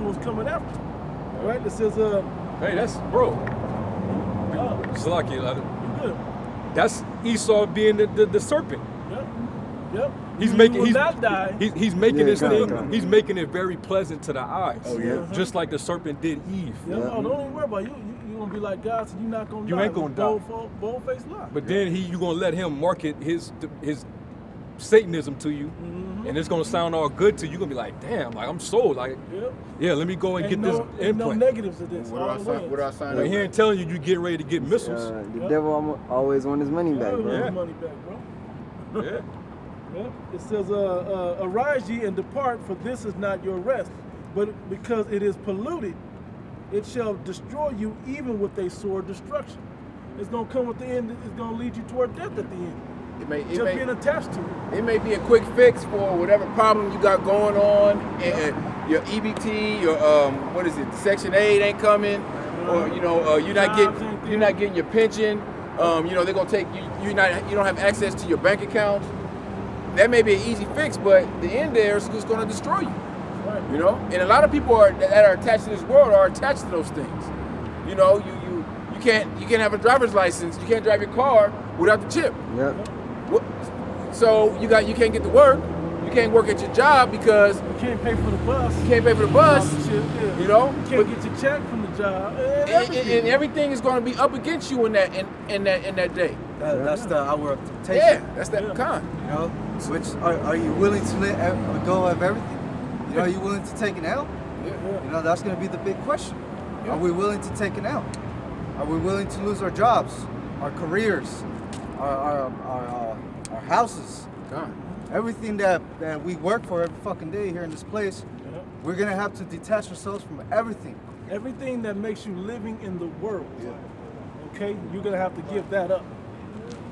was coming after him. Right? It says, Hey, that's bro. Salaki, good. that's Esau being the serpent. Yep. He's You making will not die. he's making this thing. God. He's making it very pleasant to the eyes. Oh, yeah. Just like the serpent did Eve. Yeah, no, don't even worry about it. You gonna be like God, so you're not gonna die. You ain't gonna die. Bold faced lie. But then you gonna let him market his Satanism to you, and it's gonna sound all good to you. You're gonna be like, damn, like I'm sold. Like, yeah, let me go and get this ain't no implant. negatives to this. What do I sign Well, up he ain't telling you getting ready to get missiles. The devil always want his money back, bro. His money back, bro. Yeah. It says, arise ye and depart, for this is not your rest. But because it is polluted, it shall destroy you even with a sore destruction. It's going to come at the end. It's going to lead you toward death at the end. Just being attached to it. It may be a quick fix for whatever problem you got going on, and your EBT, your what is it? Section 8 ain't coming, or you're not getting your pension. They're gonna take you. You don't have access to your bank account. That may be an easy fix, but the end there is just gonna destroy you. Right. And a lot of people that are attached to this world are attached to those things. You can't have a driver's license. You can't drive your car without the chip. Yep. So you can't get to work. You can't work at your job because You can't pay for the bus. you can't pay for the bus. You can't get your check from the job. And everything is going to be up against you in that day. That's the hour of temptation. Yeah, that's that kind. Which are you willing to let go of everything? Are you willing to take an L? That's going to be the big question. Are we willing to take an L? Are we willing to lose our jobs, our careers, our houses, everything that we work for every fucking day here in this place? We're going to have to detach ourselves from everything. Everything that makes you living in the world. Okay, you're gonna have to give that up,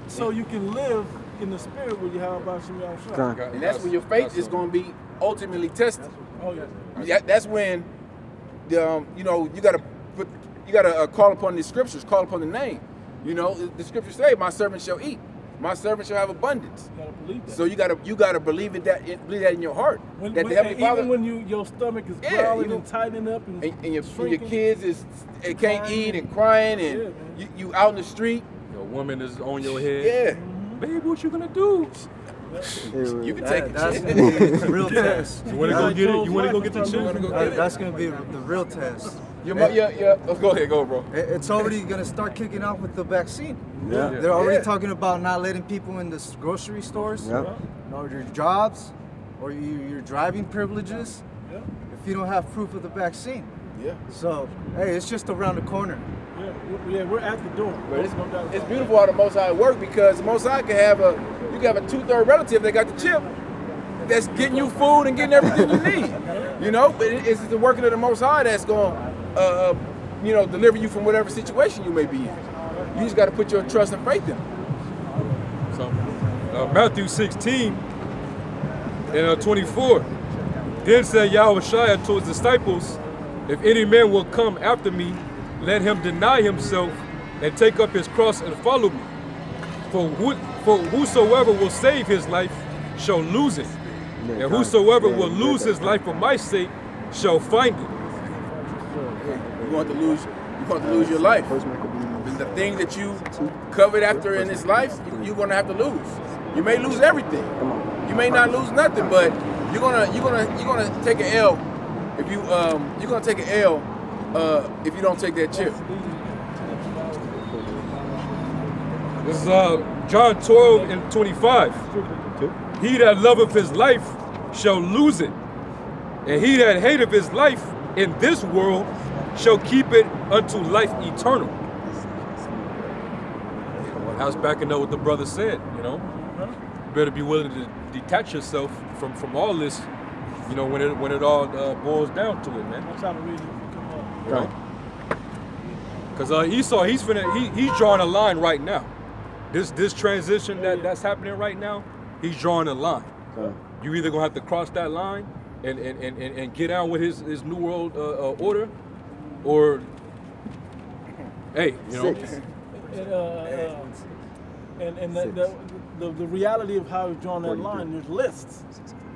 so you can live in the spirit where you have about Shemiyah. And that's when your faith is going to be ultimately tested. Oh yeah. That's when you gotta call upon the scriptures, call upon the name. The scriptures say, "My servant shall eat, my servant shall have abundance." You gotta believe that. So you gotta believe that in your heart. The Heavenly Father, even when your stomach is growling and tightening up and your shrinking, kids can't eat and crying, and you out in the street. Your woman is on your head. Yeah. Babe, what you gonna do? You can take That's it. going to be the real test. You wanna go get it? You wanna go get the chip? That's going to be the real test. Go ahead, go, bro. It's already going to start kicking off with the vaccine. Yeah. They're already talking about not letting people in the grocery stores, Yep. or your jobs, or your driving privileges, if you don't have proof of the vaccine. Yeah. So, hey, it's just around the corner. we're at the door. But it's beautiful how the Most High work, because the Most High can have a 2/3 relative that got the chip that's getting you food and getting everything you need. But it's the working of the Most High that's going to deliver you from whatever situation you may be in. You just got to put your trust and faith in it. So, Matthew 16 and 24. Then said Yahushua to his disciples, "If any man will come after me, let him deny himself and take up his cross and follow me. For whosoever will save his life shall lose it, and whosoever will lose his life for my sake shall find it." You want to lose your life. The thing that you covered after in this life, you're gonna have to lose. You may lose everything. You may not lose nothing, but you're gonna take an L if you're gonna take an L if you don't take that chip. This is John 12 and 25. He that loveth his life shall lose it, and he that hateth his life in this world shall keep it unto life eternal. I was backing up what the brother said, You better be willing to detach yourself from all this, when it all boils down to it, man. I'm trying to read it. Come on. Because Esau, he's drawing a line right now. This transition that's happening right now, he's drawing a line. You either gonna have to cross that line and get on with his new world order, or hey, And the reality of how he's drawn that line, there's lists.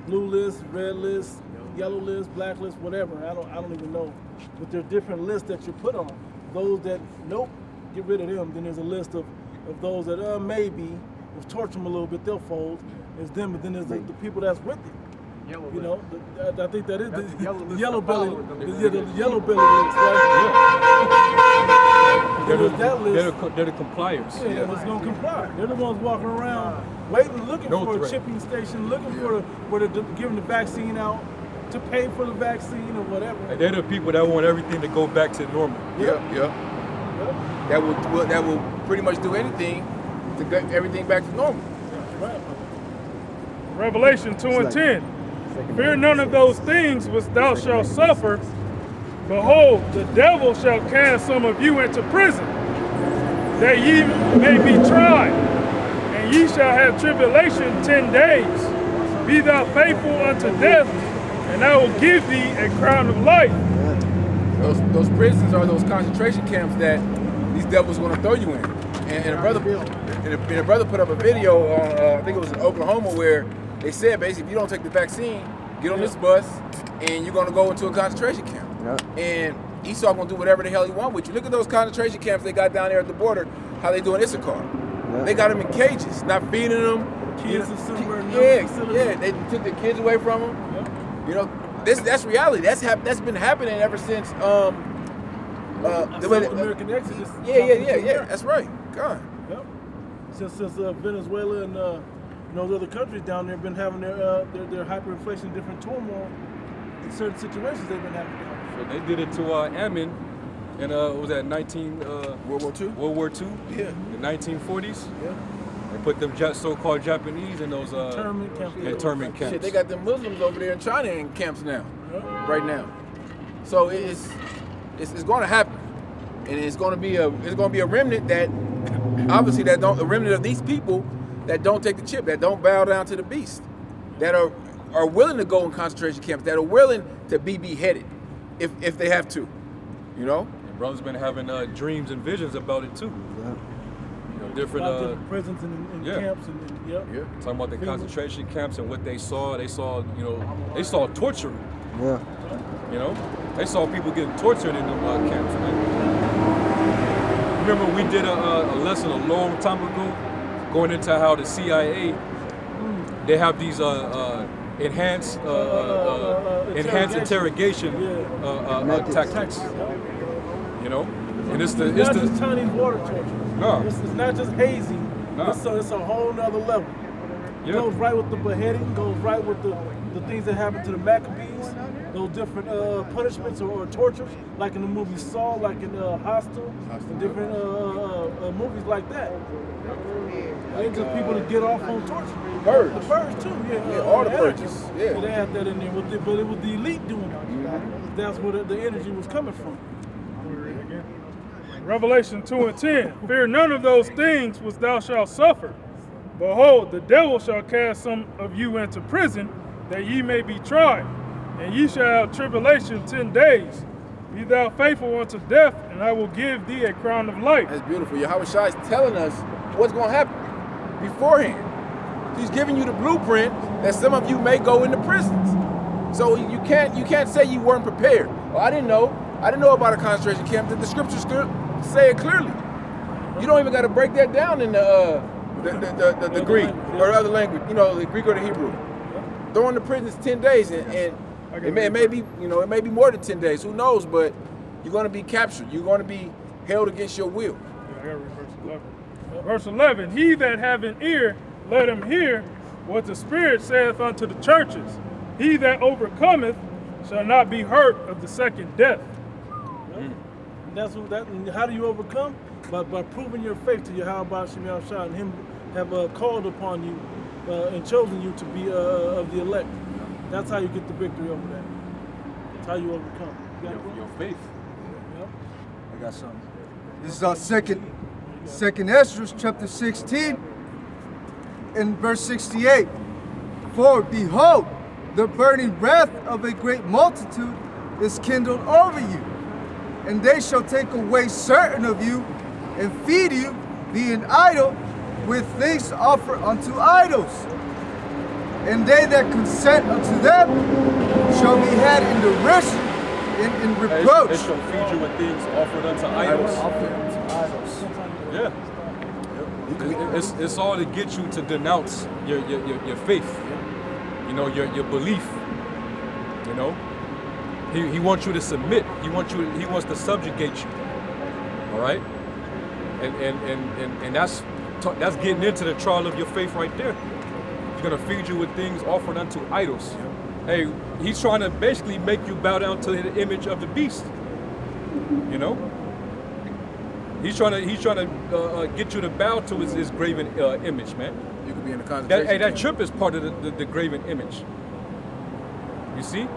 Blue list, red list, yellow list, black list, whatever. I don't even know. But there are different lists that you're put on. Those that nope, get rid of them. Then there's a list of those that maybe if torture them a little bit they'll fold. There's them, but then there's the people that's with it. Yellow You know, I think that is That's the the yellow list yellow that belly. follow them. The yellow belly list, right? They're There's the, that list. they're the compliers. Yeah, that's gonna comply. They're the ones walking around, waiting, looking No for threat. a chipping station, looking for where they're giving the vaccine out to pay for the vaccine or whatever. And they're the people that want everything to go back to normal. Yeah. Yep. That will pretty much do anything to get everything back to normal. Right. Revelation 2 and 10. Fear none of those things which thou shalt suffer. Behold, the devil shall cast some of you into prison, that ye may be tried, and ye shall have tribulation 10 days. Be thou faithful unto death, and I will give thee a crown of life. Those prisons are those concentration camps that these devils want to throw you in. And a brother put up a video on I think it was in Oklahoma where they said basically if you don't take the vaccine, get on this bus and you're gonna go into a concentration camp. Yep. And Esau gonna do whatever the hell he want with you. Look at those concentration camps they got down there at the border, how they doing Issachar. Yep. They got them in cages, not feeding them. Kids are somewhere in Yeah, facility. yeah, they took the kids away from them. You know, that's reality. That's been happening ever since South the way that- American Exodus. yeah. That's right. God. Yep. Since Venezuela and those other countries down there been having their hyperinflation, different turmoil in certain situations they've been having. So they did it to Ammon in what was that 19 World War II. World War II? Yeah. The 1940s. Yeah. They put them so-called Japanese in those Internment camps. internment camps. Shit, they got them Muslims over there in China in camps now, Yep. right now. So it's going to happen, and it's going to be a remnant that obviously a remnant of these people that don't take the chip, that don't bow down to the beast, that are willing to go in concentration camps, that are willing to be beheaded if they have to, you know. And brothers been having dreams and visions about it too. Yeah. You know, different. Different prisons and yeah. camps and yep. Yeah. Talking about the concentration camps and what they saw. They saw torture. Yeah. You know, they saw people getting tortured in them camps, man. Remember, we did a lesson a long time ago, going into how the CIA they have these enhanced interrogation Methods. tactics. You know, and it's It's not just Chinese water torture. No. It's not just hazing. No. It's a whole nother level. It goes right with the beheading, goes right with the things that happened to the Maccabees, those different punishments or tortures, like in the movie Saw, like in Hostel, and different movies like that. They just people to get off on torture. Purge. The purge too, yeah. Yeah, all the Anarchists. purges, yeah. They had that in there, but it was the elite doing it. That's where the energy was coming from. Revelation 2 and 10. Fear none of those things which thou shalt suffer. Behold, the devil shall cast some of you into prison, that ye may be tried, and ye shall have tribulation 10 days. Be thou faithful unto death, and I will give thee a crown of life. That's beautiful. Yahweh Shai is telling us what's going to happen beforehand. He's giving you the blueprint that some of you may go into prisons. So you can't say you weren't prepared. Well, I didn't know about a concentration camp. The scriptures say it clearly. You don't even got to break that down in the Greek or other language. You know, the Greek or the Hebrew. Throw in the prisons 10 days, and it may be more than 10 days. Who knows? But you're going to be captured. You're going to be held against your will. I gotta read verse 11. Verse 11, he that have an ear, let him hear what the Spirit saith unto the churches. He that overcometh shall not be hurt of the second death. That's how do you overcome? By proving your faith to Yahweh Shem Shah and Him have called upon you and chosen you to be of the elect. That's how you get the victory over that. That's how you overcome. You got it, bro? your faith. Yep. I got something. This is our second Esdras, chapter 16, in verse 68. For behold, the burning wrath of a great multitude is kindled over you, and they shall take away certain of you, and feed you, being idle, with things offered unto idols. And they that consent unto them shall be had in derision, in It reproach. shall feed you with things offered unto idols. Idols. Yeah. It's all to get you to denounce your faith, you know, your belief. You know, he wants you to submit. He wants to subjugate you. All right, and that's getting into the trial of your faith right there. He's gonna feed you with things offered unto idols. Hey, he's trying to basically make you bow down to the image of the beast. You know. He's trying to get you to bow to his graven image, man. You could be in a concentration That camp. trip is part of the graven image. You see?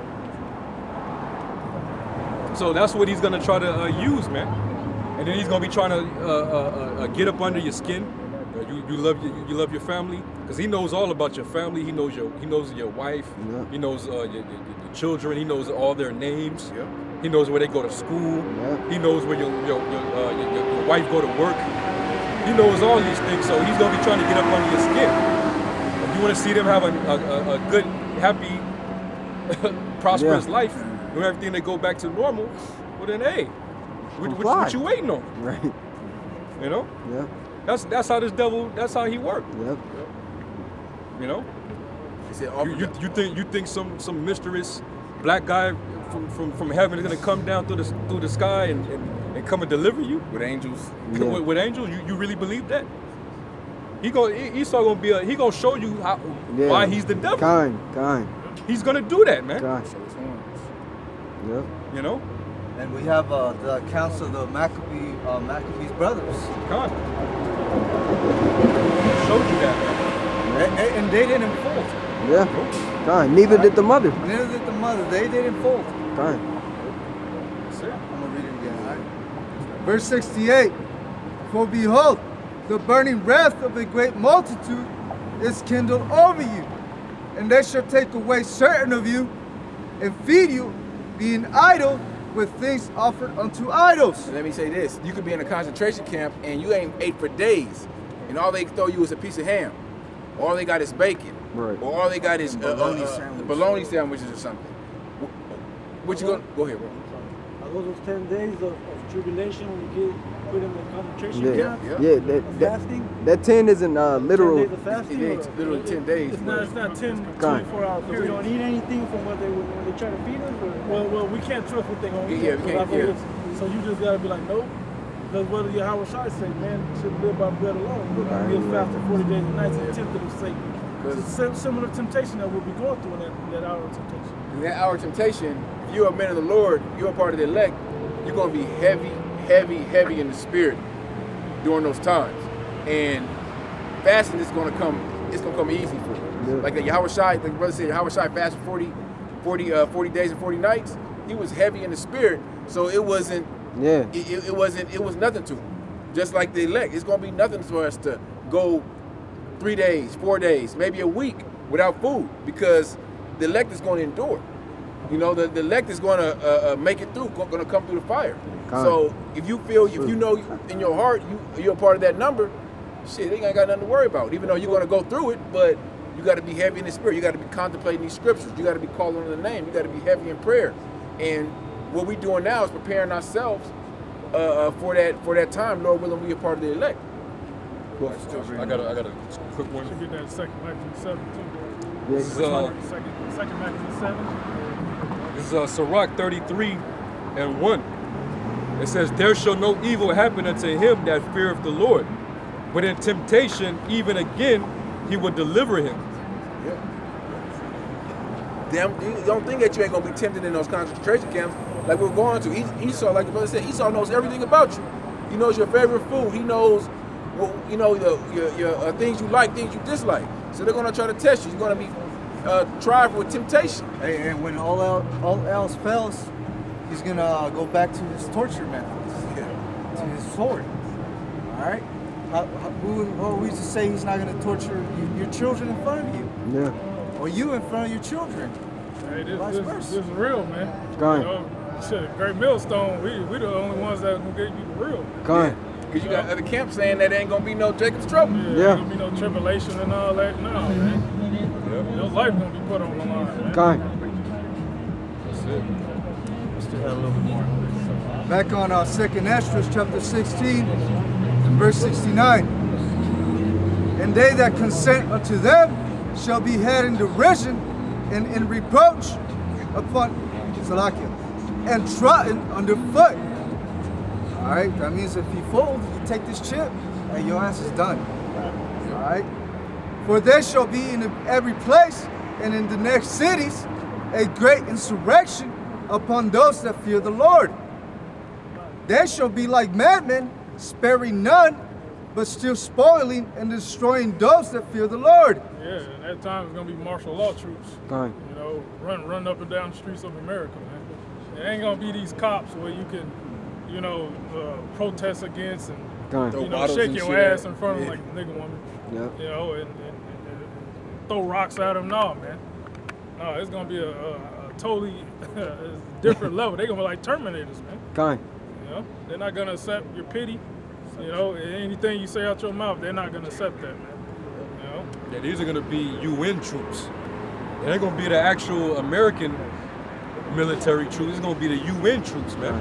So that's what he's gonna try to use, man. And then he's gonna be trying to get up under your skin. You love your family, because he knows all about your family. He knows your wife. Yeah. He knows your children. He knows all their names. Yeah. He knows where they go to school. Yeah. He knows where your wife go to work. He knows all these things, so he's gonna be trying to get up under your skin. If you want to see them have a good, happy, prosperous life, do everything they go back to normal, well then, hey, what you waiting on? Right. You know, Yeah. that's how this devil. That's how he worked. Yep. You know, He said, you think some mysterious black guy from heaven is gonna come down through the sky and come and deliver you with angels. Yeah. with angels? You really believe that? Esau gonna show you why he's the devil. Kind. He's gonna do that, man. Kind. Yep. You know, And we have the accounts of the Maccabees brothers. God showed you that, man. And they didn't fold. Yeah. Kind. Neither did the mother. Neither did the mother. They didn't fold. Kind. That's it. I'm going to read it again. All right? Verse 68. For behold, the burning wrath of a great multitude is kindled over you, and they shall take away certain of you and feed you, being idle with things offered unto idols. And let me say this: you could be in a concentration camp and you ain't ate for days, and all they throw you is a piece of ham, or all they got is bacon, Right. or all they got is bologna sandwich. bologna sandwiches or something. What you gonna go ahead, bro? Are those 10 days of tribulation when you get put in the concentration Yeah. camp? Yeah. Fasting? That 10 isn't 10 literal. days of fasting? It ain't literally 10 days. It's not 10, Kind. 24-hour So we period. don't eat anything from what when they try to feed us? Or? Well, we can't trust what they're going to eat. Yeah, we can't, So that's what So you just got to be like, nope. Because what did Yahweh Shai say? Man shouldn't live by bread alone. But Right. he'll fast for 40 days and nights and tempted of Satan. It's Because a similar temptation that we'll be going through in that hour of temptation. in that hour of temptation, if you're a man of the Lord, you're a part of the elect, you're gonna be heavy in the spirit during those times. And fasting is gonna come, it's gonna come easy for you. Yeah. Like the Yahweh Shai, like the brother said, Yahweh Shai fasted 40 days and 40 nights. He was heavy in the spirit, so it wasn't, Yeah. it was nothing to him. Just like the elect, it's gonna be nothing for us to go 3 days, 4 days, maybe a week without food, because the elect is going to endure. You know, the elect is going to make it through, going to come through the fire. Kind. So if you know in your heart you're a part of that number, shit, they ain't got nothing to worry about. Even though you're going to go through it, but you got to be heavy in the spirit. You got to be contemplating these scriptures. You got to be calling on the name. You got to be heavy in prayer. And what we're doing now is preparing ourselves for that time. Lord willing, we a part of the elect. I got a quick one. Should get that second Maccabees 7 too. This is Second Maccabees 7. This is Sirach 33:1. It says, "There shall no evil happen unto him that feareth the Lord, but in temptation, even again, he will deliver him." Damn, you don't think that you ain't gonna be tempted in those concentration camps like we're going to. Esau, like the brother said, Esau knows everything about you. He knows your favorite food. He knows, your things you like, things you dislike. So they're gonna try to test you. You're gonna be tried with temptation. And when all else fails, he's going to go back to his torture methods, to his sword. All right? Who used to say he's not going to torture your children in front of you? Yeah. Or you in front of your children? Hey, Vice this versa. is real, man. Kind. You know, shit, Great Millstone, we the only ones that can get you the real. Kind. Because you got other camps saying that ain't gonna be no Jacob's trouble. Yeah. Yeah. There'll be no tribulation and all that. No, man. Your life gonna be put on the line, man. Kind. That's it. Back on our second Esdras, chapter 16, and verse 69. And they that consent unto them shall be had in derision and in reproach upon Salakia and trodden underfoot. All right, that means if you fold, you take this chip, and your ass is done. All right. For there shall be in every place and in the next cities a great insurrection upon those that fear the Lord. They shall be like madmen, sparing none, but still spoiling and destroying those that fear the Lord. Yeah, and that time it's gonna be martial law troops. Kind. You know, run up and down the streets of America, man. It ain't gonna be these cops where you can, you know, protest against and Kind. Throw you know, bottles shake and your shit ass at- in front of yeah. like a nigga woman. Yep. You know, and throw rocks at them. No, man. No, it's gonna be a totally different level. They're gonna be like Terminators, man. Kind. You know, they're not gonna accept your pity. You know, anything you say out your mouth, they're not gonna accept that, man. You know. Yeah, these are gonna be UN troops. They ain't gonna be the actual American military troops. It's gonna be the UN troops, man.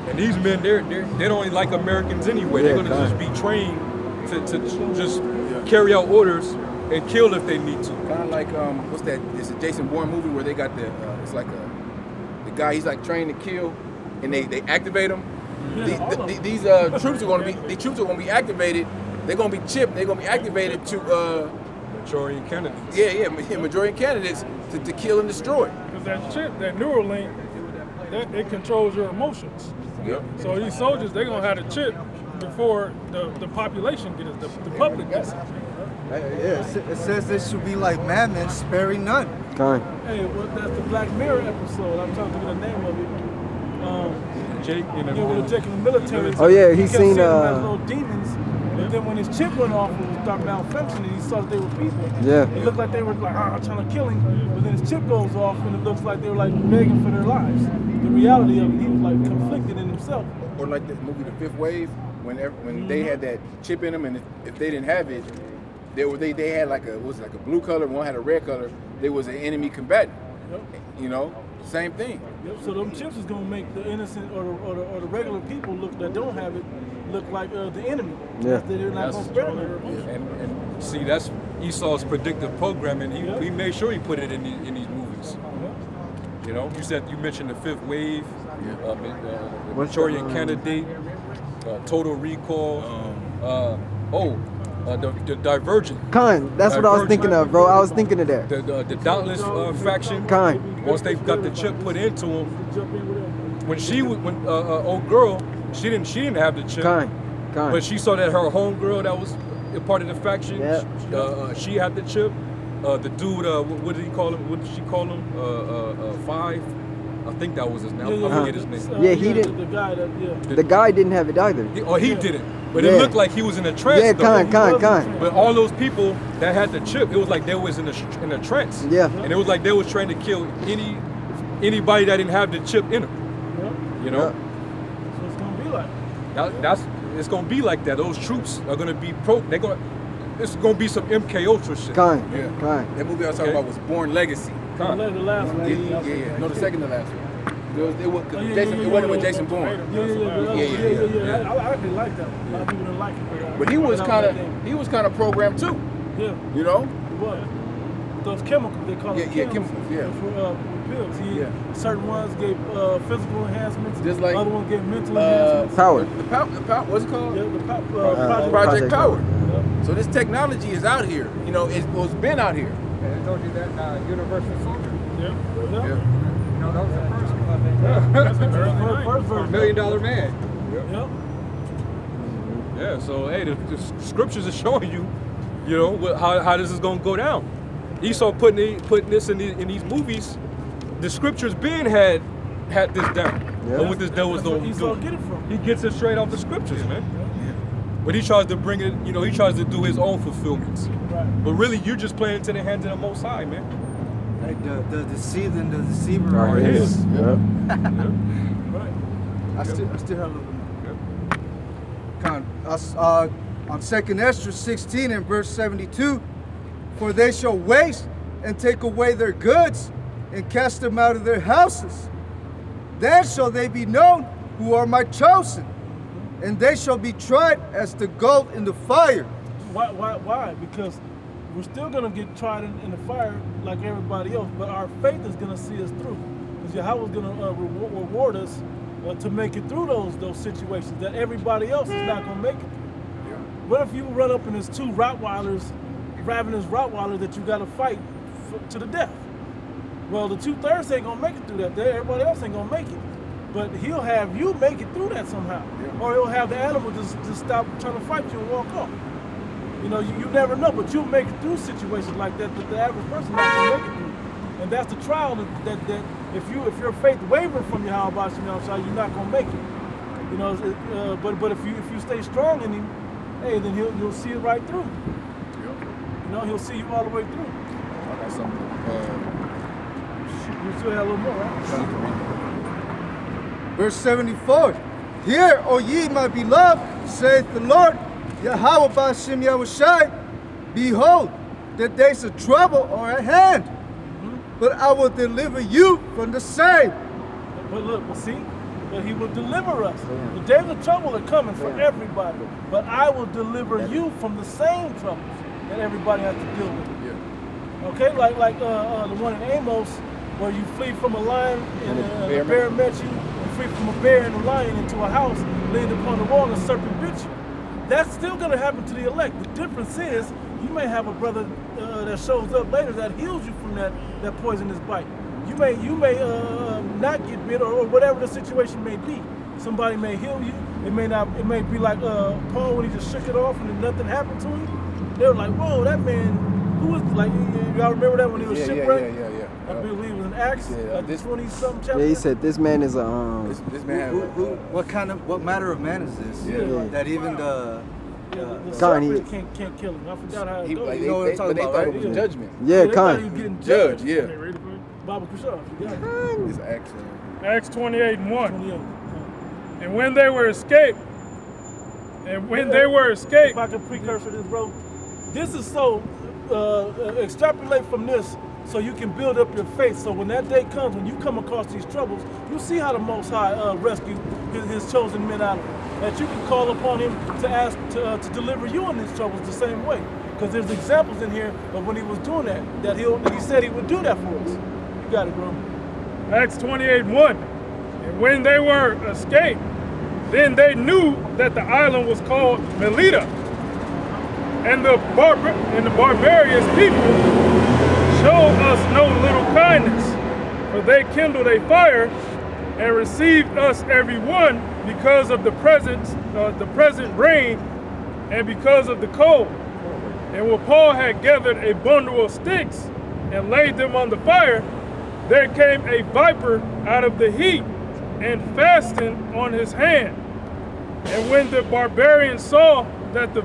And these men, they don't like Americans anyway. They're Yeah, gonna right. just be trained to just carry out orders and kill if they need to. Kind of like what's that? It's a Jason Bourne movie where they got the it's like the guy he's like trained to kill, and they activate him. These troops are gonna be activated. They're gonna be chipped. They're gonna be activated to Manchurian candidates. majority candidates to kill and destroy. Because that chip, that Neuralink, it controls your emotions. Yep. So these soldiers, they're gonna have the chip before the population gets it, the public gets it. It says they should be like madmen, sparing none. Kind. Hey, well, that's the Black Mirror episode. I'm trying to get the name of it. Jake in the Yeah, with the Jake in the military. Oh, yeah, he kept seen, seeing them as uh, little demons. But then when his chip went off and started malfunctioning, he saw that they were people. Yeah. It looked like they were like trying to kill him. But then his chip goes off and it looks like they were like begging for their lives. The reality of it, he was like conflicted in himself. Or like the movie The Fifth Wave, when they had that chip in them, and if they didn't have it, they had like a blue color, one had a red color. There was an enemy combatant. Yep. You know, same thing. Yep. So them chips is gonna make the innocent or the regular people that don't have it look like the enemy. Yeah. They're not gonna spare them. And see, that's Esau's predictive programming. He made sure he put it in these movies. You know, you mentioned The Fifth Wave, the Manchurian Candidate, Total Recall. The Divergent. Kind. That's what I was thinking of, bro. I was thinking of that. The Dauntless faction. Kind. Once they got the chip put into him, when old girl, she didn't have the chip. Kind. But she saw that her homegirl that was a part of the faction, Yeah. she had the chip. The dude, what did he call him? What did she call him? Five. I think that was his name. I forget his name. Yeah, he didn't- The guy that The guy didn't have it either. He didn't. But Yeah. it looked like he was in a trance. Yeah, though. kind. But all those people that had the chip, it was like they was in a trance. Yeah. And it was like they was trying to kill anybody that didn't have the chip in them. You know. So it's gonna be like. It's gonna be like that. Those troops are gonna be it's gonna be some MK Ultra shit. Kind. Yeah. Kind. That movie I was talking Okay. about was Born Legacy. The last one. Yeah. No, the second to last one. It wasn't with Jason Bourne. Yeah. I actually like that one. A lot of people didn't like it. But he was kind of programmed too. Yeah. You know. What? Those chemicals, they call them chemicals, yeah. For pills. Yeah. Certain ones gave physical enhancements. Just like, other ones gave mental enhancements. Power. The power. What's it called? Yeah, the Project Project Power. Yep. So this technology is out here. You know, it's been out here. I told you that Universal Soldier. Yeah. Yeah. You know, that was the first one. That's the first version. $1 million man. Yep. Yeah. So hey, the scriptures are showing you, how this is gonna go down. Esau putting this in these movies. The scriptures been had this down. Yeah. And what this devil was That's where gonna Esau do. get it from. He gets it straight off the scriptures, man. But he tries to bring it, he tries to do his own fulfillments. Right. But really, you're just playing into the hands of the Most High, man. Like the deceived and the deceiver Right, are it his. is. Yep. Right. I still have a little bit more. On 2nd Esdras 16 and verse 72, for they shall waste and take away their goods and cast them out of their houses. Then shall they be known who are my chosen, and they shall be tried as the gold in the fire. Why? Because we're still gonna get tried in the fire like everybody else, but our faith is gonna see us through. Because Yahweh is gonna reward us to make it through those situations that everybody else is not gonna make it through. What if you run up and there's two Rottweilers, ravenous Rottweilers that you gotta fight to the death? Well, the 2/3 ain't gonna make it through that. Everybody else ain't gonna make it. But he'll have you make it through that somehow. Or he'll have the animal just stop trying to fight you and walk off. You know, you never know, but you'll make it through situations like that the average person not gonna make it through. And that's the trial that if your faith wavers from Yahweh Shem Yahweh, you're not gonna make it. You know, but if you stay strong in him, hey, then you'll see it right through. You know, he'll see you all the way through. I got something. You still have a little more, right? Verse 74. Hear, O ye my beloved, saith the Lord, Yahweh Ba'ashem Yahushai, behold, the days of trouble are at hand, but I will deliver you from the same. But look, but he will deliver us. The days of trouble are coming for everybody, but I will deliver you from the same troubles that everybody has to deal with. Okay, like the one in Amos, where you flee from a lion and a bear met you, and flee from a bear and a lion into a house, laid upon the wall and a serpent bit you. That's still going to happen to the elect. The difference is you may have a brother that shows up later that heals you from that poisonous bite. You may not get bit or whatever the situation may be. Somebody may heal you. It may not. It may be like Paul when he just shook it off and then nothing happened to him. They were like, whoa, that man. Who was like? Y'all remember that when he was shipwrecked? Yeah. I believe it was in Acts, this 20-something chapter. Yeah, he said this man is a This man. What manner of man is this? That even the serpent can't kill him. I forgot how it goes. They thought it was judgment. yeah, They thought he Khan. was getting Judge, judged. yeah. Bible Kushar, you got it. It's action. Acts 28:1. 28. And when they were escaped, If I can precursor this, bro, this is so extrapolate from this so you can build up your faith. So when that day comes, when you come across these troubles, you see how the Most High rescued his chosen men out of it. That you can call upon him to ask to deliver you in these troubles the same way. Because there's examples in here of when he was doing that he said he would do that for us. You got it, bro. Acts 28:1. And when they were escaped, then they knew that the island was called Melita. And the barbarious people showed us no little kindness, for they kindled a fire and received us every one because of the present rain and because of the cold. And when Paul had gathered a bundle of sticks and laid them on the fire, there came a viper out of the heat and fastened on his hand. And when the barbarians saw that the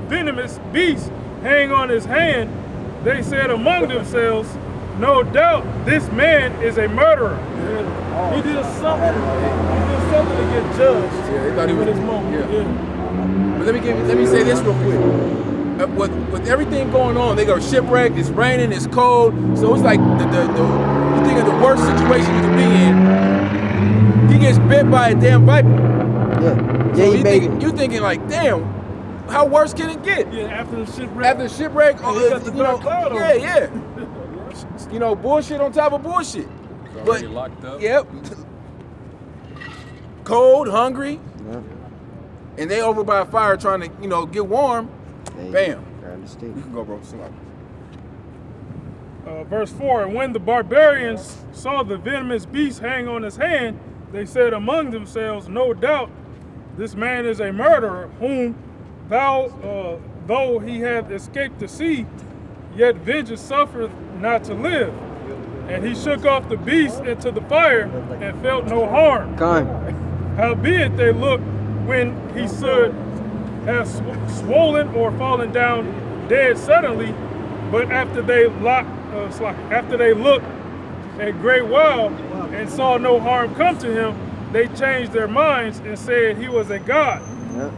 venomous beast hang on his hand, they said among themselves, no doubt this man is a murderer. He did something. To get judged. Yeah, they thought he was his moment. Yeah. But let me say this real quick. With everything going on, they go shipwrecked. It's raining. It's cold. So it's like you think of the worst situation you could be in. He gets bit by a damn viper. Yeah, So he made it. you thinking like, damn, how worse can it get? Yeah, after the shipwreck. After shipwreck, he got the dark cloud over. yeah. You know, bullshit on top of bullshit. Already locked up. Yep. Cold, hungry, Yeah. and they over by a fire trying to, get warm. Hey, Bam. grab the stick. You can go, bro. Verse 4, and when the barbarians saw the venomous beast hang on his hand, they said among themselves, no doubt this man is a murderer, whom though he hath escaped the sea, yet vengeance suffereth not to live. And he shook off the beast into the fire and felt no harm. Khan. Howbeit they looked when he should have swollen or fallen down dead suddenly, but after they looked a great while and saw no harm come to him, they changed their minds and said he was a god. Yeah.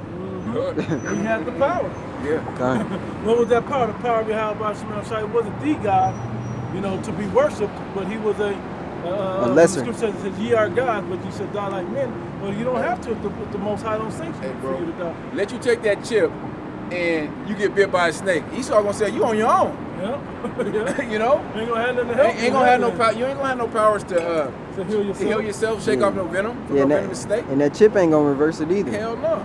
He had the power. Yeah. Con. What was that power? The power of Yahweh Shemel Shai wasn't the God, you know, to be worshipped, but he was a lesser. The scripture says, ye are gods, but you shall die like men. Well, you don't have to if the Most High don't sanction Hey, for bro, you to die. let you take that chip and you get bit by a snake. Esau gonna say you on your own. Yeah. Yeah. You know? Ain't gonna have nothing to help. Ain't gonna have no power. You ain't gonna have no powers to heal yourself. heal yourself, shake off no venom from Yeah, no and venomous snake. and that chip ain't gonna reverse it either. Hell no.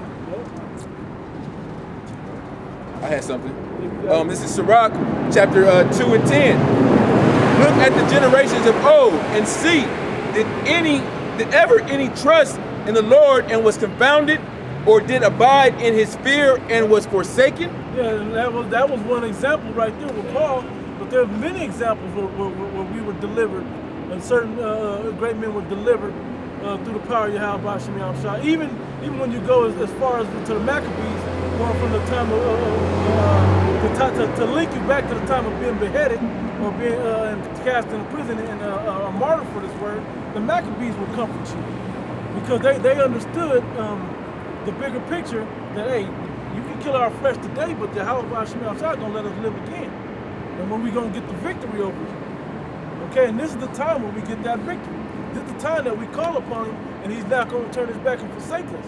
I had something. This is Sirach, chapter 2 and 10. Look at the generations of old and see, did ever any trust in the Lord and was confounded, or did abide in his fear and was forsaken? Yeah, and that was one example right there with Paul. But there are many examples where we were delivered, and certain great men were delivered through the power of Yahweh Shem Shai. Even when you go as far as to the Maccabees, going from the time of to link you back to the time of being beheaded or being cast in prison and a martyr for this word, the Maccabees will comfort you because they understood the bigger picture that hey, you can kill our flesh today, but Yahweh Shem Shai gonna let us live again, and when we gonna get the victory over you. Okay, and this is the time when we get that victory. This is the time that we call upon him, and he's not going to turn his back and forsake us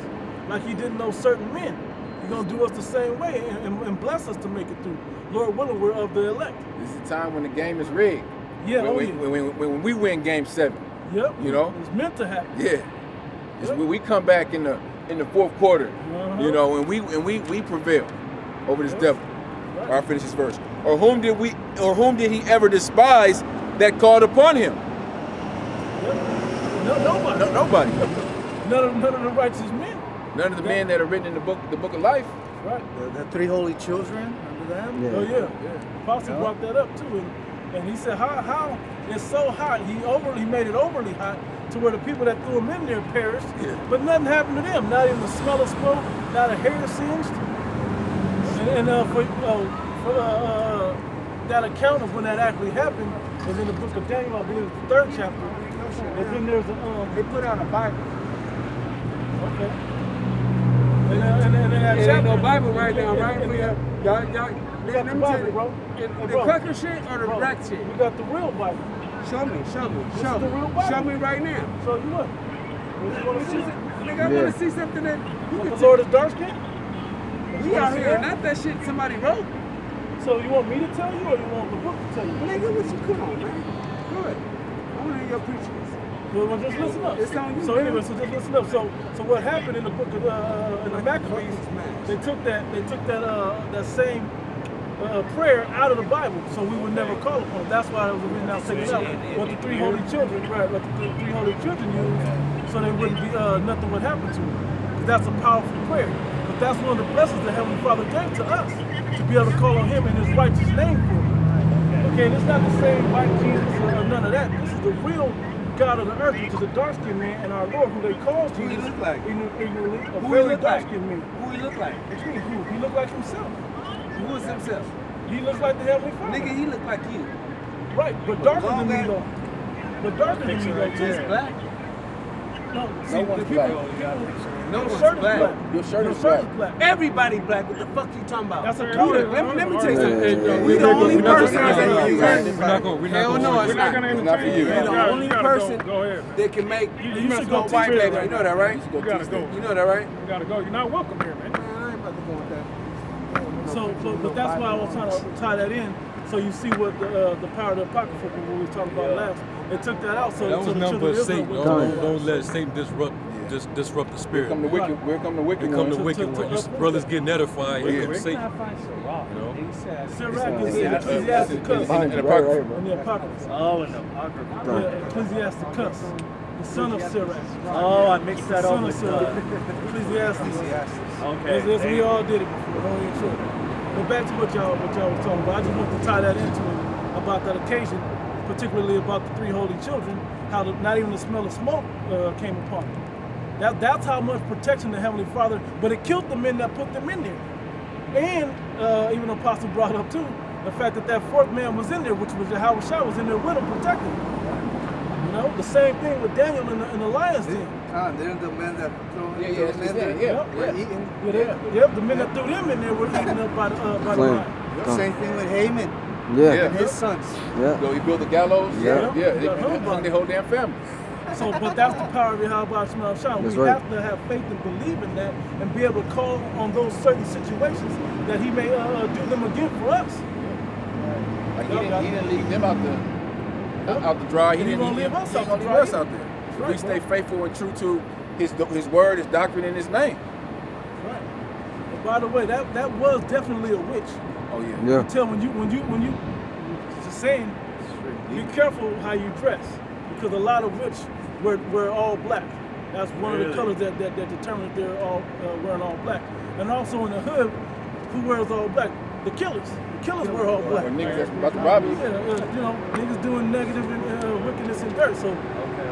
like he didn't know certain men. He's going to do us the same way and bless us to make it through. Lord willing, we're of the elect. This is the time when the game is rigged. Yeah, When we win game 7. Yep. You know? It's meant to happen. Yeah. It's when we come back in the fourth quarter, you know, and we prevail over this devil. Right. I'll finish this verse. Or whom did he ever despise that called upon him? No, nobody. No, nobody. None of the righteous men. None of the men that are written in the book of life. Right. The 3 holy children, remember them? Yeah. Oh yeah. Apostle brought that up too, and he said how it's so hot. He made it overly hot to where the people that threw him in there perished, but nothing happened to them. Not even the smell of smoke, not a hair singed. And for that account of when that actually happened is in the book of Daniel, I believe it's the 3rd chapter. And then there's They put out a Bible. okay. And then that It chapter, ain't no Bible right now, right? and For then- y'all, We got the Bible, bro. The Bro. cracker shit or the Bro, black shit? We got the real Bible. Show me. This is the real Bible. Show me right now. So you what? What you want to see? Nigga, I want to see something that you What, can the Lord is dark skinned? We out here, not that shit somebody wrote. So you want me to tell you or you want the book to tell you? Nigga, what you come on, man? Good. I want to hear your preachings. Well, just listen up. It's on you, So man. anyway, so just listen up. So what happened in the book of in the Maccabees? They took that same prayer out of the Bible, so we would never call upon it. That's why it was now taken out. What the 3 holy children, right? What the 3 holy children used, so they wouldn't be nothing would happen to them. Because that's a powerful prayer. But that's one of the blessings that Heavenly Father gave to us to be able to call on Him in His righteous name for it. Okay, and it's not the same white Jesus or none of that. This is the real God of the earth, which is a dark-skinned man, and our Lord, who they call Who he Jesus, look like? ignorantly, a Who he very look like? dark-skinned man. Who he look like? What you mean, who? He looked like himself. Who is himself? He looks like the Heavenly Father. Nigga, he look like you. Right, but darker long than me hair. though. But darker than me though too. He's black. No, see, one's the people, black. No your one's shirt is black. black. Your shirt Your is shirt black. is black. Everybody black. What the fuck you talking about? That's a color. Let me tell you Yeah, something. yeah, yeah. We the only We're not person gonna- that we're can not Hell gonna- no, it's We're not not. gonna It's not for entertain you. you. You're the only person Go ahead. that can make You should go a teach white her baby. that. You know that, right? You gotta go. You know that, right? You gotta go. You're not welcome here, man. Man, I ain't about to go with that. But that's why I was trying to tie that in, so you see what the power of the apocrypha when we were talking about last. They took that out, so That so was the nothing children but of Israel Satan. would- Don't let Satan disrupt the Here spirit. come the wicked. Here come the wicked Here come the ones. wicked one. You brothers getting edified. Here comes Satan. You know? Sirach is in Ecclesiasticus. And the apocrypha. In the apocrypha. Oh, and the apocrypha. Yeah, Ecclesiasticus. The son of Sirach. Oh, I mixed The that son up of with Sirach. Ecclesiastes. Okay. As we all did it before, don't even trip. But back to what y'all was talking about. I just want to tie that into it about that occasion, particularly about the 3 holy children, how not even the smell of smoke came upon them. That's how much protection the Heavenly Father, but it killed the men that put them in there. And even the apostle brought up too, the fact that 4th man was in there, which was Yahweh Shai was in there with him, protecting him. You know, the same thing with Daniel in the lion's den. They're the men that throw Yeah, the that's men just that it, yeah. were eating. Yep, the men that threw them in there were eaten up by the Clean. lion. Same thing with Haman Yeah. Yeah. and his sons. Yeah. So he built the gallows. Yeah. Yeah. They hung their whole damn family. So, but that's the power of Yahweh Shema Shah. That's We right. have to have faith and believe in that and be able to call on those certain situations that he may do them again for us. Like he didn't leave them out the dry. He And he didn't won't leave us out gonna the leave dry us either. out there. That's If right, we stay bro. faithful and true to his word, his doctrine, and his name. Right. And by the way, that was definitely a witch. Oh yeah. Yeah. You tell when you just saying, be careful how you dress because a lot of witch wear all black. That's one of the colors that determines if they're all wearing all black. And also in the hood, who wears all black? The killers. The killers wear all black. Or niggas that's about to rob you. Yeah, you know, niggas doing negative and wickedness and dirt. So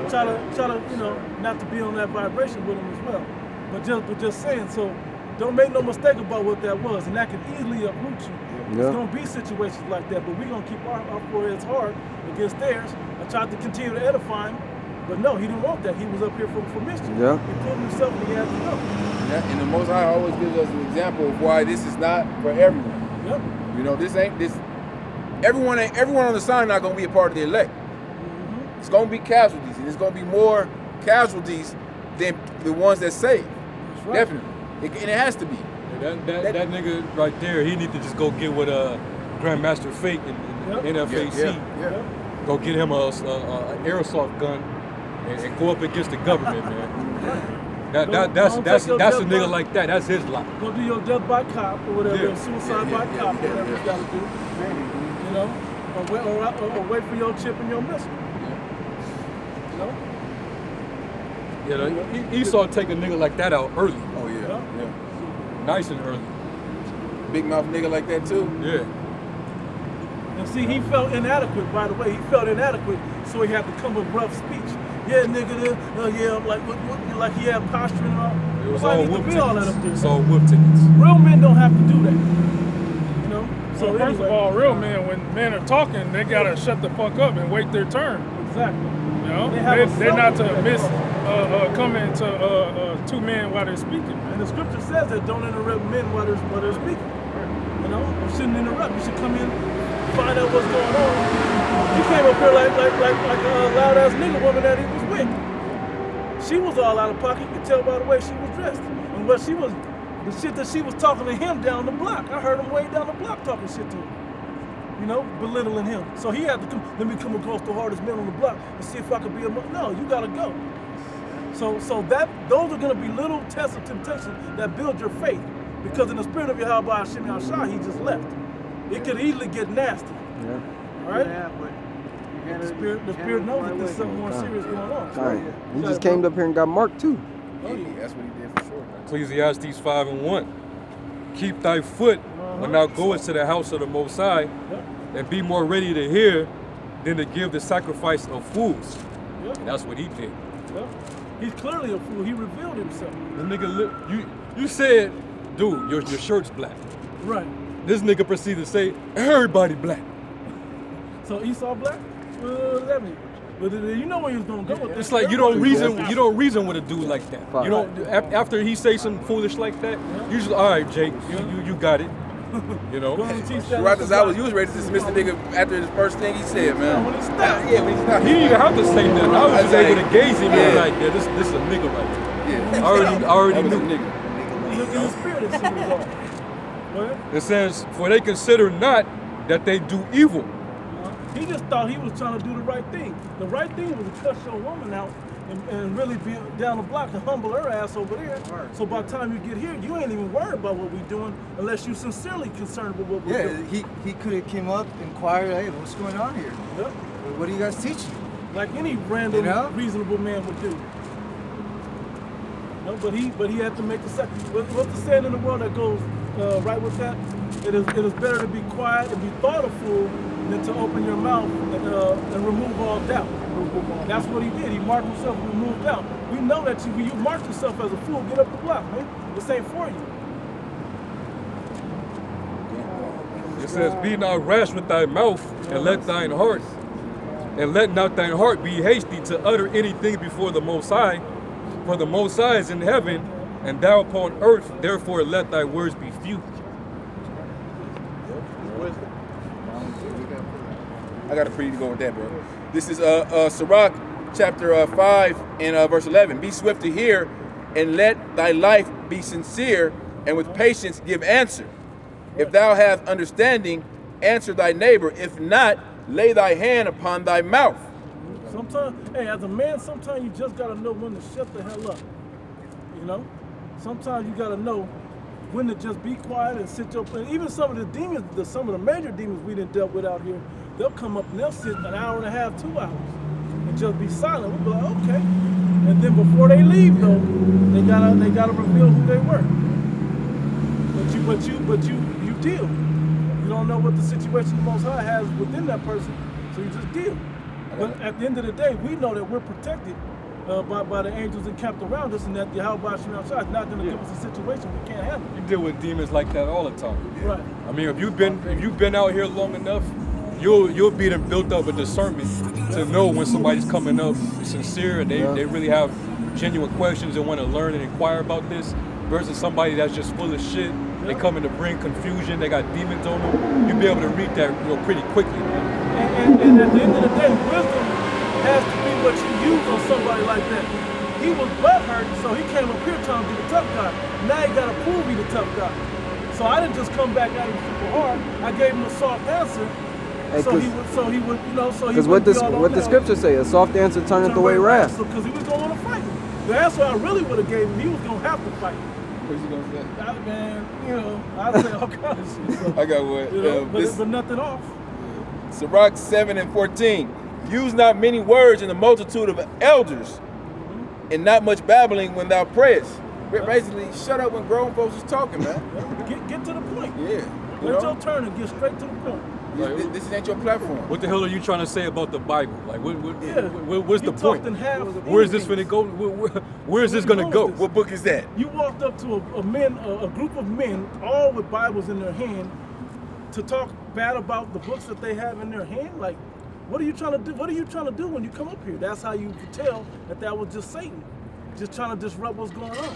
try to, you know, not to be on that vibration with them as well. But just saying, so don't make no mistake about what that was, and that can easily uproot you. Yeah. There's gonna be situations like that, but we're gonna keep our foreheads hard against theirs. I tried to continue to edify him, but no, he didn't want that. He was up here for mischief. Yeah. He proved himself and he had to go. And the Most High always gives us an example of why this is not for everyone. Yep. You know, this. Everyone on the sign not gonna be a part of the elect. It's gonna be casualties, and it's gonna be more casualties than the ones that save. That's right. Definitely, and it has to be. That nigga right there, he need to just go get with Grandmaster Fake and Yep. NFAC. Yeah. Go get him a airsoft gun and go up against the government, man. That's a nigga like that. That's his lot. Go do your death by cop or whatever, Yeah. suicide by cop, whatever you gotta do. You know, or wait for your chip and your missile. You know? Yeah, Esau take a nigga like that out early, Oh yeah. Yeah. Yeah. nice and early. Big mouth nigga like that too. Yeah. And see, he felt inadequate, by the way. He felt inadequate, so he had to come with rough speech. Yeah, nigga, yeah, like he had posture and all. It was Nobody all needs whoop to be all that up tickets. there. It's all whoop tickets. Real men don't have to do that. You know? So So first of anyway, all, real men, when men are talking, they gotta shut the fuck up and wait their turn. exactly. You know, They have a they're not to self-respect. miss coming to two men while they're speaking. And the scripture says that don't interrupt men while they're speaking. You know, you shouldn't interrupt. You should come in, find out what's going on. He came up here like a loud ass nigga woman that he was with. She was all out of pocket. You could tell by the way she was dressed and what she was, the shit that she was talking to him down the block. I heard him way down the block talking shit to him. You know, belittling him. So he had to come. Let me come across the hardest man on the block and see if I could be a. No, you gotta go. So those are gonna be little tests of temptation that build your faith. Because in the spirit of Yahweh Hashem Yahshua, he just left. It could easily get nasty. Yeah. All right? Yeah, but you gotta The spirit knows that there's something more serious going on. All right. He just came up here and got marked too. Yeah, that's what he did for sure. Ecclesiastes 5:1. Keep thy foot when thou goest to the house of the Most High, Yep. and be more ready to hear than to give the sacrifice of fools. Yep. And that's what he did. Yep. He's clearly a fool. He revealed himself. The nigga, you said, dude, your shirt's black. Right. This nigga proceeded to say, everybody black. So Esau black? What does that mean? But you know where he was gonna go with this. It's like you don't reason with a dude like that. Fuck. You don't after he say something foolish like that. You just all right, Jake. You got it. You know. Go and teach that. Throughout this hour, you was ready to dismiss the nigga after his first thing he said, man. When he stopped. Yeah, when he stopped. He didn't even have to say nothing. I was just That's able to like- gaze him and be Yeah. like, yeah, this is a nigga right here. Yeah. I already That was a knew. nigga. Look in the spirit and see what's on. Go ahead. It says, for they consider not that they do evil. He just thought he was trying to do the right thing. The right thing was to cuss your woman out and really be down the block to humble her ass over there. So by the time you get here, you ain't even worried about what we're doing unless you're sincerely concerned with what we're Yeah, doing. he could have came up, inquired, hey, what's going on here? Yep. What are you guys teaching? Like any random, You know? reasonable man would do. No, but he had to make the second. What's the saying in the world that goes right with that? It is better to be quiet and be thought a fool than to open your mouth and remove all doubt. That's what he did. He marked himself and removed doubt. We know that when you mark yourself as a fool, get up the block, man. This ain't for you. It says, be not rash with thy mouth, and let thine heart And let not thine heart be hasty to utter anything before the Most High, for the Most High is in heaven, and thou upon earth, therefore let thy words be few. I got a pretty to go with that, bro. This is Sirach chapter 5 and verse 11. Be swift to hear, and let thy life be sincere, and with patience give answer. If thou hast understanding, answer thy neighbor. If not, lay thy hand upon thy mouth. Sometimes, hey, as a man, sometimes you just gotta know when to shut the hell up. You know? Sometimes you gotta know when to just be quiet and sit your. And even some of the demons, some of the major demons we done dealt with out here, they'll come up and they'll sit an hour and a half, 2 hours, and just be silent. We'll be like, okay. And then before they leave, though, they gotta reveal who they were. But you deal. You don't know what the situation the Most High has within that person, so you just deal. But at the end of the day, we know that we're protected by the angels encamped around us, and that Yahweh Shem Shah is not going to give us a situation we can't handle. You deal with demons like that all the time. Right. I mean, if you've been out here long enough, you'll be built up a discernment to know when somebody's coming up sincere and they really have genuine questions and want to learn and inquire about this, versus somebody that's just full of shit. They coming to bring confusion. They got demons on them. You'll be able to read that pretty quickly. And at the end of the day, wisdom has to be what you use on somebody like that. He was butthurt, so he came up here trying to be the tough guy. Now he got to prove he the tough guy. So I didn't just come back at him super hard. I gave him a soft answer. Hey, So he would, you know, so he Because would what the scripture say, a soft answer turneth away wrath. So because he was going to fight. The answer I really would have gave him, he was going to have to fight. What's he gonna say? Man, you know, I'd say all kinds of shit. So, I got one. you know, This but nothing off. Sirach 7 and 14. Use not many words in the multitude of elders, and not much babbling when thou prayest. Basically, shut up when grown folks is talking, man. Get to the point. Yeah. Wait your turn and get straight to the point. This ain't your platform. What the hell are you trying to say about the Bible? Like, what's the You point? talked in half of Where is this anything. going to go? Where is this going to go? What book is that? You walked up to a group of men, all with Bibles in their hand, to talk bad about the books that they have in their hand. Like, what are you trying to do? What are you trying to do when you come up here? That's how you could tell that was just Satan, just trying to disrupt what's going on.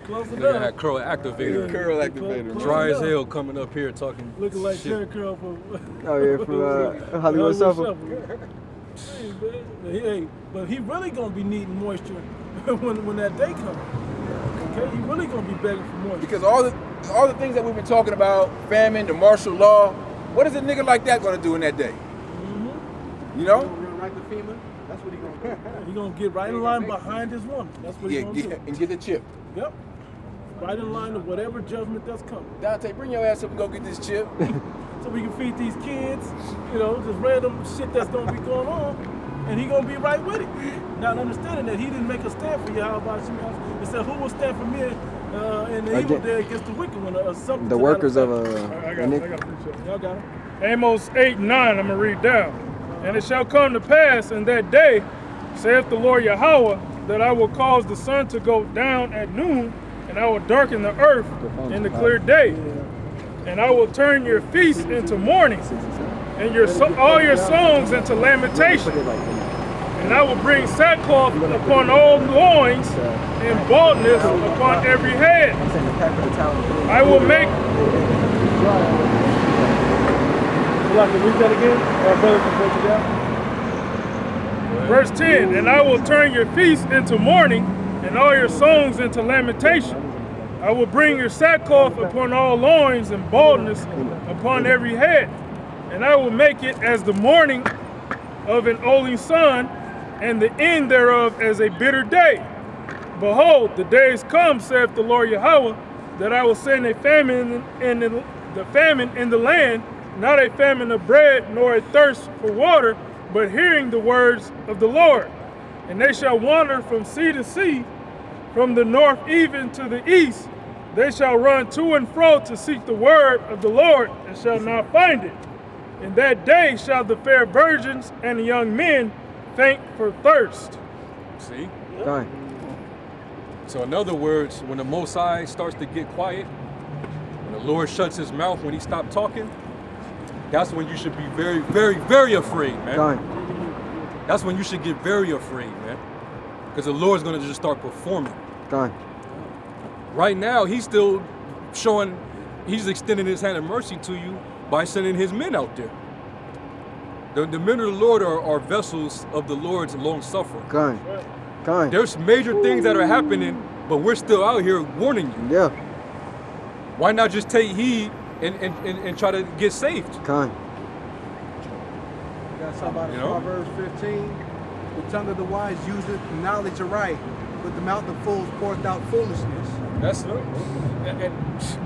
Close Nigga enough. had curl activator. Curl activator. Dry as hell coming up here talking Looking like shit. Jerry Curl from Oh yeah, from Hollywood Shuffle. Hey, man. But he really gonna be needing moisture when that day comes. Okay, he really gonna be begging for moisture. Because all the things that we've been talking about, famine, the martial law, what is a nigga like that gonna do in that day? You know? Right to FEMA. That's what he gonna do. He gonna get right in line behind his woman. That's what he's gonna do. And get the chip. Yep. Right in line to whatever judgment that's coming. Dante, bring your ass up and go get this chip. So we can feed these kids, you know, just random shit that's gonna be going on, and he gonna be right with it. Not understanding that he didn't make a stand for Yahweh Shem. He said, who will stand for me in the evil day against the wicked one, or something. The to workers that of effect. I got a precept. Y'all got it. Amos 8 and 9, I'm going to read down. And it shall come to pass in that day, saith the Lord Yahweh, that I will cause the sun to go down at noon, and I will darken the earth in the clear day. And I will turn your feasts into mourning, and all your songs into lamentation. And I will bring sackcloth upon all loins, and baldness upon every head. I will make... Would you like to read that again? Our brother can break it down. Verse 10, and I will turn your feasts into mourning, and all your songs into lamentation. I will bring your sackcloth upon all loins, and baldness upon every head. And I will make it as the morning of an only sun, and the end thereof as a bitter day. Behold, the days come, saith the Lord Yahweh, that I will send a famine in the land, not a famine of bread, nor a thirst for water, but hearing the words of the Lord. And they shall wander from sea to sea, from the north even to the east. They shall run to and fro to seek the word of the Lord, and shall not find it. In that day shall the fair virgins and the young men faint for thirst. See? Done. So in other words, when the Most High starts to get quiet, when the Lord shuts his mouth when he stopped talking, that's when you should be very, very, very afraid, man. Gone. That's when you should get very afraid, man. Because the Lord's gonna just start performing. Gone. Right now, he's still showing, he's extending his hand of mercy to you by sending his men out there. The men of the Lord are vessels of the Lord's long suffering. Gone. Gone. There's major things that are happening, but we're still out here warning you. Yeah. Why not just take heed and try to get saved? Gone. That's about You know? Proverbs 15. The tongue of the wise useth knowledge aright, but the mouth of fools poureth out foolishness. That's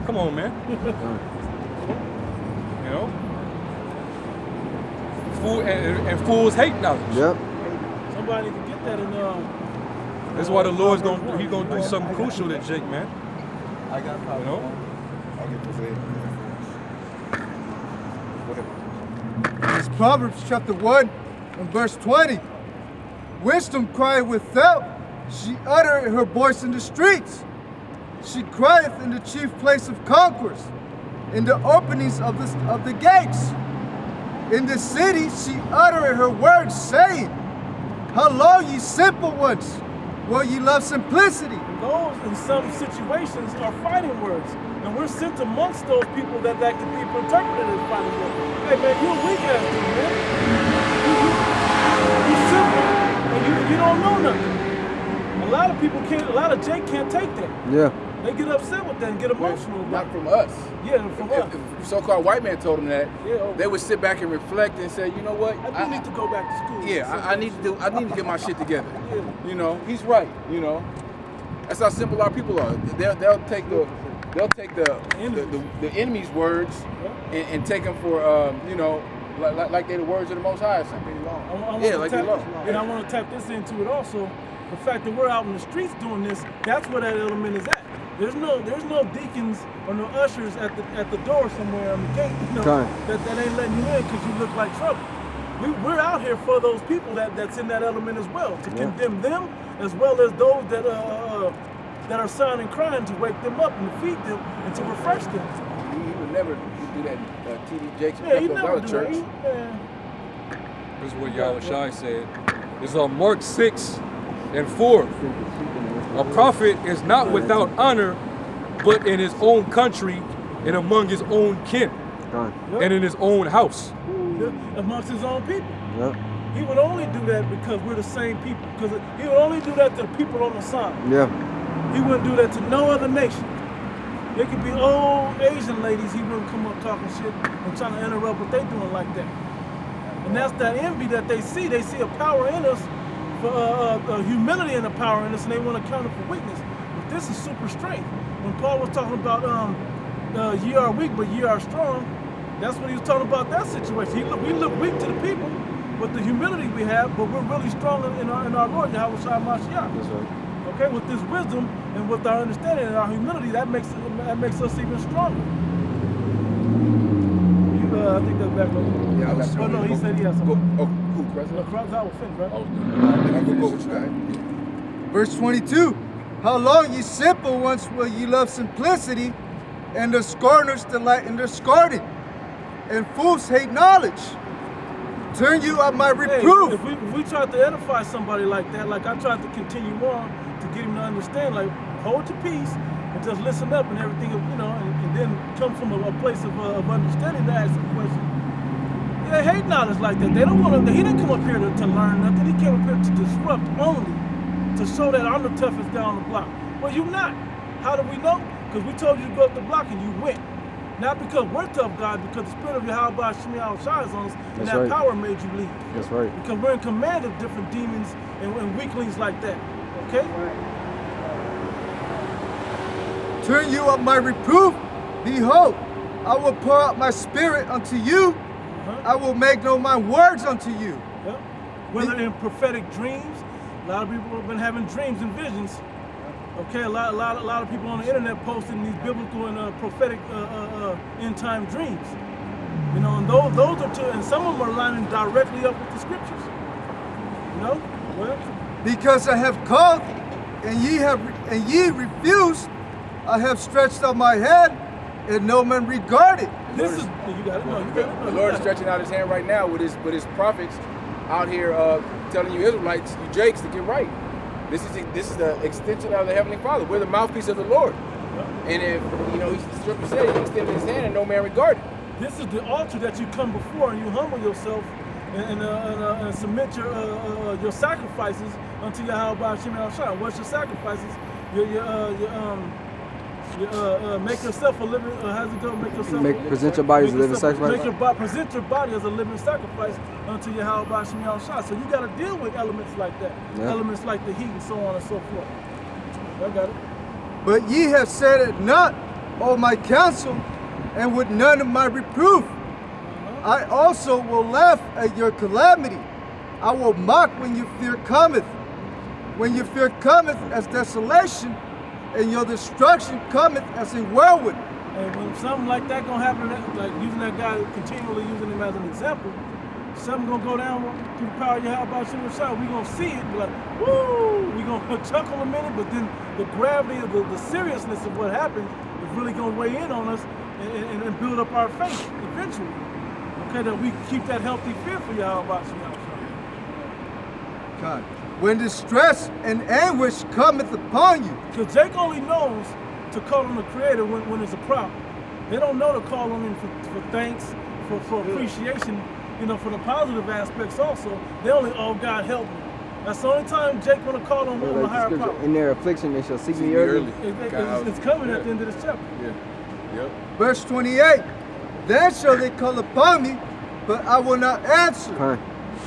come on, man. You know, and fools hate knowledge. Yep. Somebody can get that in That's why the Lord's gonna do something crucial to Jake, man. I got You know, I'll get this. It's Proverbs chapter 1 and verse 20. Wisdom crieth without, she uttereth her voice in the streets. She crieth in the chief place of concourse, in the openings of the gates. In the city she uttereth her words, saying, How long, ye simple ones, will ye love simplicity? those in some situations are fighting words. And we're sent amongst those people that can be interpreted as fighting words. Hey man, you're a weak ass dude, man. You simple and you don't know nothing. A lot of people can't, a lot of Jake can't take that. Yeah. They get upset with that and get emotional about Not it. from us. Yeah, from us. If so-called white man told them that, Yeah. they would sit back and reflect and say, you know what? I do need to go back to school. Yeah, I need to get my shit together. Yeah. You know, he's right. You know, that's how simple our people are. They'll take the enemy's words and take them for you know, like they're the words of the Most High. Or something. Like they law. And I want to tap this into it also. The fact that we're out in the streets doing this, that's where that element is at. There's no deacons or no ushers at the door somewhere on the gate, you know, that ain't letting you in because you look like trouble. We're out here for those people that's in that element as well, to condemn them as well as those that are sighing and crying, to wake them up and to feed them and to refresh them. He would never do that. T.D. Jakes Yeah, he kept never up do church. that. This is what Yahushua said. It's on Mark 6:4. A prophet is not without honor, but in his own country and among his own kin Gone. and in his own house. Amongst his own people. Yep. He would only do that because we're the same people. Because he would only do that to the people on the side. Yeah. He wouldn't do that to no other nation. There could be old Asian ladies, he wouldn't come up talking shit and trying to interrupt what they doing like that. And that's that envy that they see. They see a power in us, for humility and a power in us, and they want to counter for weakness. But this is super strength. When Paul was talking about ye are weak, but ye are strong, that's what he was talking about that situation. We look weak to the people with the humility we have, but we're really strong in our Lord, Yahushua Mashiach. That's right. Okay, with this wisdom and with our understanding and our humility, that makes us even stronger. I think that's back on. Yeah, I got Oh no, he said he has something. Oh, who, President? I was finished, right? Go with you, guys. Verse 22. How long, ye simple ones, will ye love simplicity, and the scorners delight in their scorning, and fools hate knowledge? Turn you up my reproof. Hey, if we tried to edify somebody like that, like I tried to continue on to get him to understand, like hold your peace and just listen up and everything, you know, and then come from a place of understanding to ask the question. They hate knowledge like that. They don't want to. He didn't come up here to learn nothing. He came up here to disrupt only, to show that I'm the toughest guy on the block. Well, you're not. How do we know? Because we told you to go up the block and you went. Not because we're tough guys, because the spirit of Yahweh Shemi Yahushua is on us, and That's that right. power made you leave. That's right. Because we're in command of different demons and weaklings like that. Okay? Turn you up my reproof. Behold, I will pour out my spirit unto you. I will make known my words unto you. Yeah. Whether in prophetic dreams, a lot of people have been having dreams and visions. Okay, a lot of people on the internet posting these biblical and prophetic end time dreams. You know, and those are two, and some of them are lining directly up with the scriptures. You know, well, Because I have called, and ye refused, I have stretched out my hand, and no man regarded. This is you got it. No, you got it. The Lord is stretching out his hand right now with his prophets out here telling you Israelites, you Jakes, to get right. This is the extension of the Heavenly Father. We're the mouthpiece of the Lord. And if the scripture says he extended his hand and no man regarded. This is the altar that you come before and you humble yourself and submit your sacrifices unto Yahweh Shem Shai. What's your sacrifices? Make yourself a living. How's it go? Present your body as a living sacrifice. Present your body as a living sacrifice unto Yahweh Shem Shai. So you got to deal with elements like that, elements like the heat and so on and so forth. I got it. But ye have said it not, O my counsel, and with none of my reproof. I also will laugh at your calamity. I will mock when your fear cometh. When your fear cometh as desolation, and your destruction cometh as a whirlwind. And when something like that gonna happen, like using that guy, continually using him as an example, something gonna go down through the power of Yahweh Shem Shai. We gonna see it, be like, woo! We gonna chuckle a minute, but then the gravity of the seriousness of what happened is really gonna weigh in on us and build up our faith eventually. Okay, that we keep that healthy fear for Yahweh Shem Shai. God. When distress and anguish cometh upon you. Because Jake only knows to call on the Creator when there's a problem. They don't know to call on him for thanks, for appreciation, for the positive aspects also. They only, oh God, help me. That's the only time Jake want to call on one of the higher power. In their affliction, they shall seek me early. It's coming at the end of this chapter. Yeah. Yep. Verse 28. Then shall they call upon me, but I will not answer. Fine.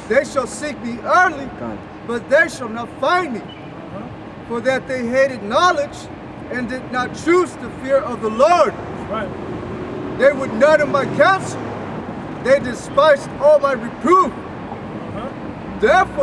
They shall seek me early, Fine. but they shall not find me. For that they hated knowledge and did not choose the fear of the Lord. Right. They would none of my counsel. They despised all my reproof. Therefore